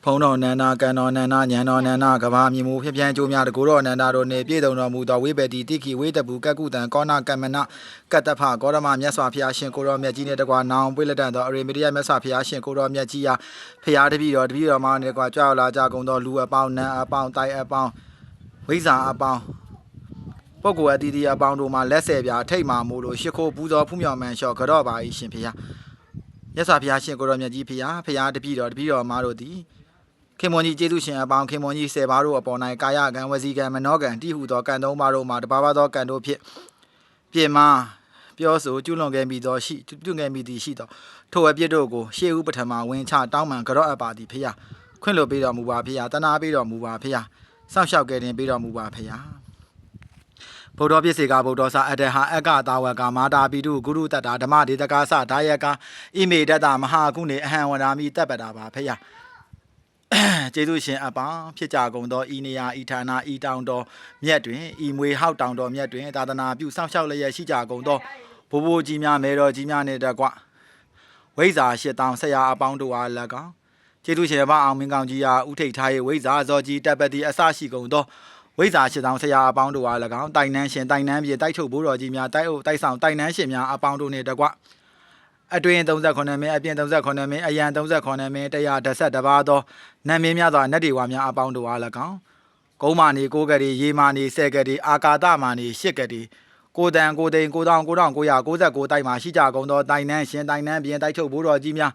ဖုံတော်နန္ဒကံတော်နန္ဒညံတော်နန္ဒကဘာမြေမူဖြပြန်းကျိုးများတကူတော်နန္ဒတို့နေပြည်တော်မူသောဝိပတိတိခိဝိတပုကကုတံကောနာကမ္မနကတ္တဖဂေါရမမြတ်စွာဘုရားရှင်ကိုတော်မြတ်ကြီးနဲ့တကွာနောင်ပွေလက်တန်သောအရေမတိယမြတ်စွာဘုရားရှင်ကိုတော်မြတ်ကြီးအားဖရာတပည့်တော်မှာနဲ့တကွာကြွရောက်လာကြကုန်သောလူအပေါင်းနန်းအပေါင်းတိုက်အပေါင်းဝိဇ္ဇာအပေါင်းပုဂ္ဂိုလ်အတီးတီအပေါင်းတို့မှာလက်ဆယ်ပြာထိတ်မှမို့လို့ရှ िख ိုးပူဇော်ဖူးမြော်မှန်လျှော်ကြော့ပါ၏ရှင်ဖရာမြတ်စွာဘုရားရှင်ကိုတော်မြတ်ကြီးဖရာတပည့်တော်မှာတို့သည်ခေမွန်ကြီးကျေးဇူးရှင်အပေါင်းခေမွန်ကြီး10ပါးတို့အပေါ်၌ကာယကံဝစီကံမနောကံတိဟုသောကံ3ပါးတို့မှာတပါးပါးသောကံတို့ဖြင့်ပြင်မာပြောဆိုကျွလွန်ခဲ့မိသောပြုခဲ့မိသည်ရှိသောထိုအပြစ်တို့ကိုရှေးဥပထမဝင်ချတောင်းပန်ကြော့အပ်ပါသည်ဖရာခွင့်လွှတ်ပေးတော်မူပါဖရာတနာပေးတော်မူပါဖရာစောင့်ရှောက်ကယ်တင်ပေးတော်မူပါဖရာဗုဒ္ဓပြည့်စေကဗုဒ္ဓစာအတ္တဟာအက္ကတာဝကမာတာပိတုဂုရုတ္တဓမ္မဒေတကာသဒါယကဣမေတ္တမဟာကုနေအဟံဝရာမိတပ်ပတာပါဖရာကျေးဇူးရှင်အပေါင်းဖြစ်ကြကုန်သောဤနေရာဤဌာနဤတောင်တော်မြတ်တွင်ဤမွေဟောက်တောင်တော်မြတ်တွင်သာသနာပြုစောင့်ရှောက်လျက်ရှိကြကုန်သောဘိုးဘိုးကြီးများမဲတော်ကြီးများနှင့်တကွဝိဇ္ဇာ၈တောင်ဆရာအပေါင်းတို့အား၎င်းကျေးဇူးရှင်ဘာအောင်မင်းကောင်းကြီးအားဥထိတ်ထား၍ဝိဇ္ဇာဇောကြီးတပ်ပတိအစရှိကုန်သောဝိဇ္ဇာ၈တောင်ဆရာအပေါင်းတို့အား၎င်းတိုင်နှန်းရှင်တိုင်နှန်းပြေတိုက်ထုတ်ဘိုးတော်ကြီးများတိုက်အုပ်တိုက်ဆောင်တိုင်နှန်းရှင်များအပေါင်းတို့နှင့်တကွအတွင်38မင်းအပြင်38မင်းအရန်38မင်း112ပါးသောနတ်မင်းများသောနတ်ဒေဝများအပေါင်းတို့အား၎င်းကုန်းမာနေ9ကတိရေမာနေ10ကတိအာကာသမာနေ10ကတိကိုတန်ကိုသိန်း9999တိုက်မှာရှိကြကုန်သောတိုင်နှန်းရှင်တိုင်နှန်းပြင်တိုက်ထုတ်ဘိုးတော်ကြီးများ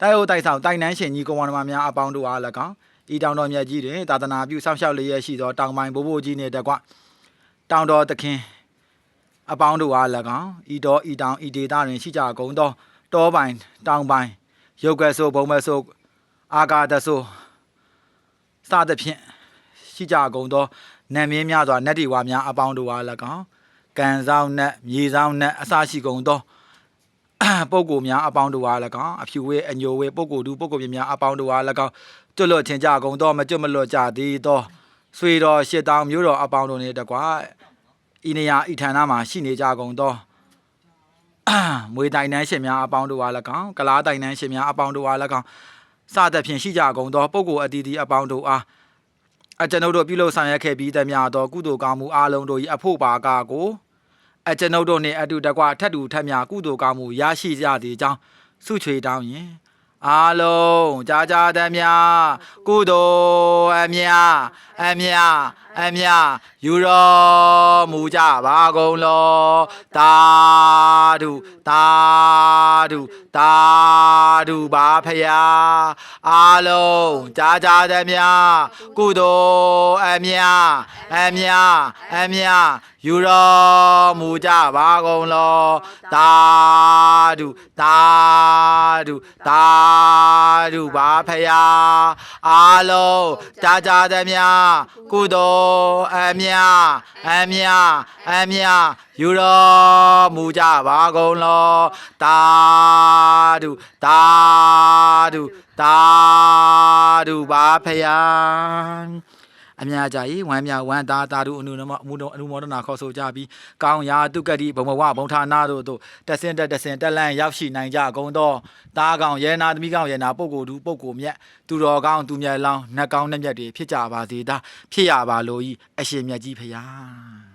တိုက်အုပ်တိုက်ဆောင်တိုင်နှန်းရှင်ကြီးကုန်းဝါများအပေါင်းတို့အား၎င်းဤတောင်တော်မြတ်ကြီးတွင်သာသနာပြုစောင့်ရှောက်လျက်ရှိသောတောင်ပိုင်းဘိုးဘိုးကြီးနှင့်တကွတောင်တော်သခင်အပေါင်းတို့အား၎င်းဤတော်ဤတောင်ဤဒေသတွင်ရှိကြကုန်သောတောပိုင်တောင်ပိုင်ရုပ်ကဆိုဘုံမဆိုအာကာသဆိုစသဖြင့်ရှိကြကုန်သောနတ်မင်းများစွာနတ်ဒီဝါများအပေါင်းတို့အား၎င်းကံဆောင်နတ်မြေဆောင်နတ်အစရှိကုန်သောပုဂ္ဂိုလ်များအပေါင်းတို့အား၎င်းအဖြူဝေးအညိုဝေးပုဂ္ဂိုလ်သူပုဂ္ဂိုလ်များအပေါင်းတို့အား၎င်းကျွတ်လွတ်ထင်ကြကုန်သောမကျွတ်မလွတ်ကြသေးသောဆွေတော်ရှစ်တောင်မျိုးတော်အပေါင်းတို့နှင့်တကွာဤနေရာဤဌာနမှာရှိနေကြကုန်သောမွေတိုင်နှန်းရှင်များအပေါင်းတို့အား၎င်းကလားတိုင်နှန်းရှင်များအပေါင်းတို့အား၎င်းစသဖြင့်ရှိကြကုန်သောပုဂ္ဂိုလ်အသီးသီးအပေါင်းတို့အားအကျွန်ုပ်တို့ပြုလုပ်ဆောင်ရွက်ခဲ့ပြီးသမျှသောကုသိုလ်ကောင်းမှုအလုံးတို့၏အဖို့ပါကကိုအကျွန်ုပ်တို့နှင့်အတူတကွထပ်တူထပ်မြကုသိုလ်ကောင်းမှုရရှိကြသည်ကြောင့်ဆုချွေတောင်းရင်အားလုံးကြာသမျှကုသိုလ်အမြယူတော်မူကြပါကုန်လောသာဓုပါဖယားအားလုံးကြာသမျှကုသိုလ်အမြယူတော်မူကြပါကုန်လောသာဓုပါဖယားအားလုံးကြာသမျှကုသိုလ်အမြယူတော်မူကြပါကုန်လောသာဓုပါဖယားအများကြ၏ဝမ်းမြောက်ဝမ်းသာဓုအနုမောဒနာခေါ်ဆိုကြပြီးကောင်းရာတုကတိဘုံဘဝဘုံဌာနတို့သို့တဆင့်တက်လန့်ရောက်ရှိနိုင်ကြကုန်သောတားကောင်ရဲနာသမီးကောင်ရဲနာပုဂ္ဂိုလ်သူပုဂ္ဂိုလ်မြတ်သူတော်ကောင်းသူမြတ်လောင်းနတ်ကောင်းနတ်မြတ်တွေဖြစ်ကြပါစေသာဖြစ်ရပါလို့ဤအရှင်မြတ်ကြီးဖယား